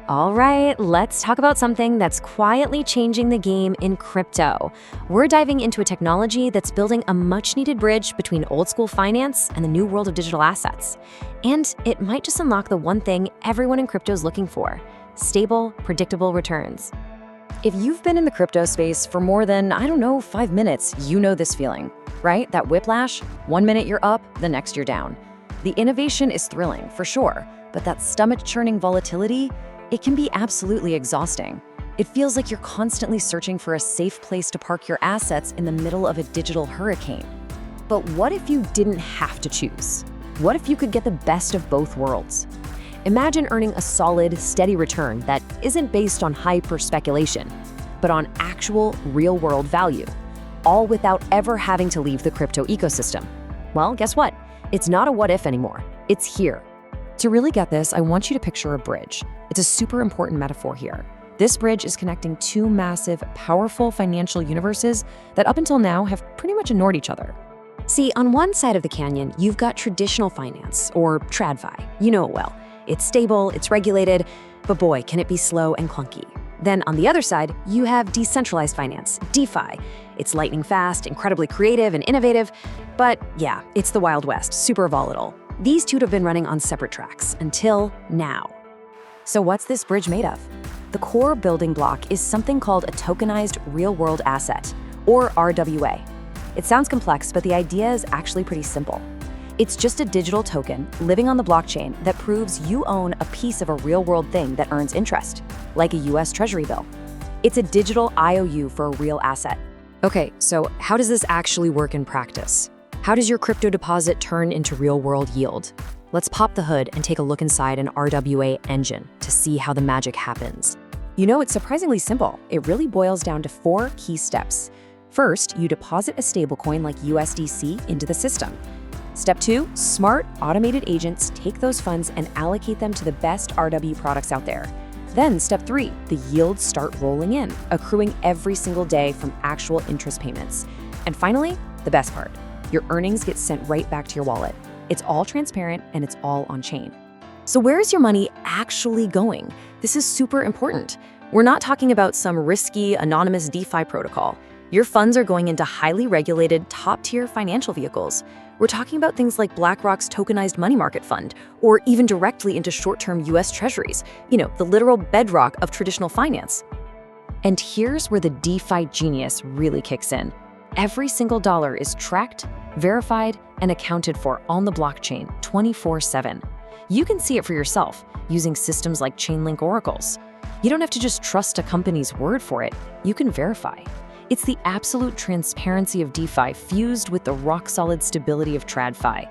All right, let's talk about something that's quietly changing the game in crypto. We're diving into a technology that's building a much-needed bridge between old-school finance and the new world of digital assets. And it might just unlock the one thing everyone in crypto is looking for: stable, predictable returns. If you've been in the crypto space for more than, 5 minutes, you know this feeling, right? That whiplash, 1 minute you're up, the next you're down. The innovation is thrilling, for sure, but that stomach-churning volatility, it can be absolutely exhausting. It feels like you're constantly searching for a safe place to park your assets in the middle of a digital hurricane. But what if you didn't have to choose? What if you could get the best of both worlds? Imagine earning a solid, steady return that isn't based on hype or speculation, but on actual, real-world value, all without ever having to leave the crypto ecosystem. Well, guess what? It's not a what if anymore. It's here. To really get this, I want you to picture a bridge. It's a super important metaphor here. This bridge is connecting two massive, powerful financial universes that up until now have pretty much ignored each other. See, on one side of the canyon, you've got traditional finance, or TradFi. You know it well. It's stable, it's regulated, but boy, can it be slow and clunky. Then on the other side, you have decentralized finance, DeFi. It's lightning fast, incredibly creative and innovative, but yeah, it's the Wild West, super volatile. These two have been running on separate tracks until now. So what's this bridge made of? The core building block is something called a tokenized real-world asset, or RWA. It sounds complex, but the idea is actually pretty simple. It's just a digital token living on the blockchain that proves you own a piece of a real-world thing that earns interest, like a US Treasury bill. It's a digital IOU for a real asset. Okay, so how does this actually work in practice? How does your crypto deposit turn into real-world yield? Let's pop the hood and take a look inside an RWA engine to see how the magic happens. You know, it's surprisingly simple. It really boils down to 4 key steps. First, you deposit a stablecoin like USDC into the system. Step 2, smart, automated agents take those funds and allocate them to the best RW products out there. Then step 3, the yields start rolling in, accruing every single day from actual interest payments. And finally, the best part, your earnings get sent right back to your wallet. It's all transparent and it's all on chain. So where is your money actually going? This is super important. We're not talking about some risky, anonymous DeFi protocol. Your funds are going into highly regulated, top-tier financial vehicles. We're talking about things like BlackRock's tokenized money market fund, or even directly into short-term US Treasuries, the literal bedrock of traditional finance. And here's where the DeFi genius really kicks in. Every single dollar is tracked, verified, and accounted for on the blockchain 24/7. You can see it for yourself using systems like Chainlink oracles. You don't have to just trust a company's word for it. You can verify. It's the absolute transparency of DeFi fused with the rock-solid stability of TradFi.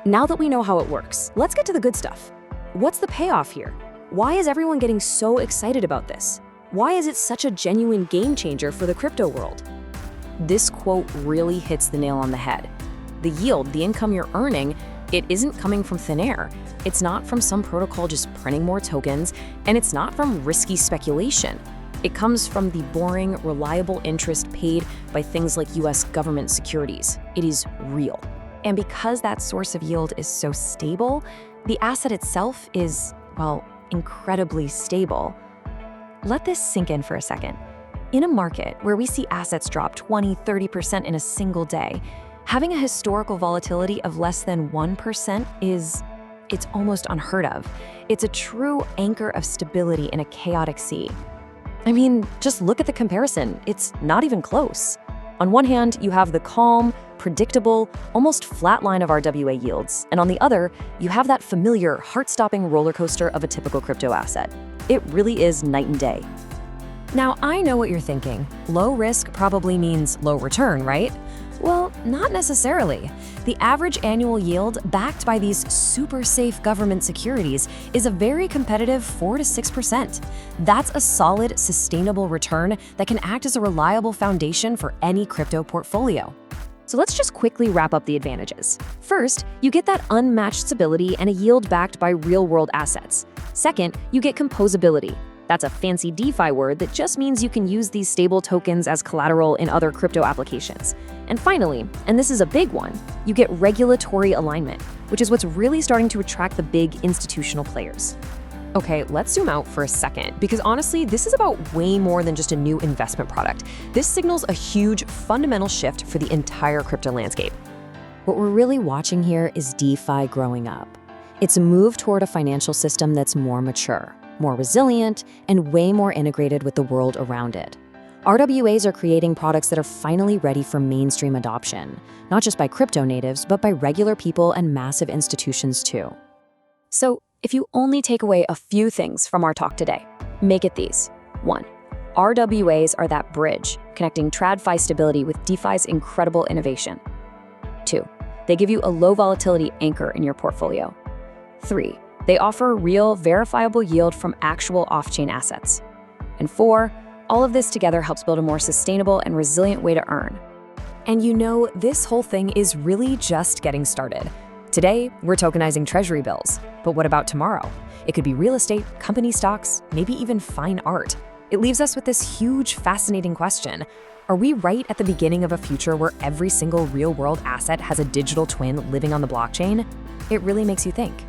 Now that we know how it works, let's get to the good stuff. What's the payoff here? Why is everyone getting so excited about this? Why is it such a genuine game changer for the crypto world? This quote really hits the nail on the head. The yield, the income you're earning, it isn't coming from thin air. It's not from some protocol just printing more tokens, and it's not from risky speculation. It comes from the boring, reliable interest paid by things like US government securities. It is real. And because that source of yield is so stable, the asset itself is, incredibly stable. Let this sink in for a second. In a market where we see assets drop 20-30% in a single day, having a historical volatility of less than 1% it's almost unheard of. It's a true anchor of stability in a chaotic sea. I mean, just look at the comparison. It's not even close. On one hand, you have the calm, predictable, almost flat line of RWA yields, and on the other, you have that familiar, heart-stopping roller coaster of a typical crypto asset. It really is night and day. Now, I know what you're thinking. Low risk probably means low return, right? Well, not necessarily. The average annual yield backed by these super safe government securities is a very competitive 4 to 6%. That's a solid, sustainable return that can act as a reliable foundation for any crypto portfolio. So let's just quickly wrap up the advantages. First, you get that unmatched stability and a yield backed by real-world assets. Second, you get composability. That's a fancy DeFi word that just means you can use these stable tokens as collateral in other crypto applications. And finally, and this is a big one, you get regulatory alignment, which is what's really starting to attract the big institutional players. Okay, let's zoom out for a second, because honestly, this is about way more than just a new investment product. This signals a huge fundamental shift for the entire crypto landscape. What we're really watching here is DeFi growing up. It's a move toward a financial system that's more mature, more resilient, and way more integrated with the world around it. RWAs are creating products that are finally ready for mainstream adoption, not just by crypto natives, but by regular people and massive institutions too. So, if you only take away a few things from our talk today, make it these. 1. RWAs are that bridge connecting TradFi stability with DeFi's incredible innovation. 2. They give you a low volatility anchor in your portfolio. 3. They offer real, verifiable yield from actual off-chain assets. And 4. All of this together helps build a more sustainable and resilient way to earn. And you know, this whole thing is really just getting started. Today, we're tokenizing treasury bills. But what about tomorrow? It could be real estate, company stocks, maybe even fine art. It leaves us with this huge, fascinating question. Are we right at the beginning of a future where every single real-world asset has a digital twin living on the blockchain? It really makes you think.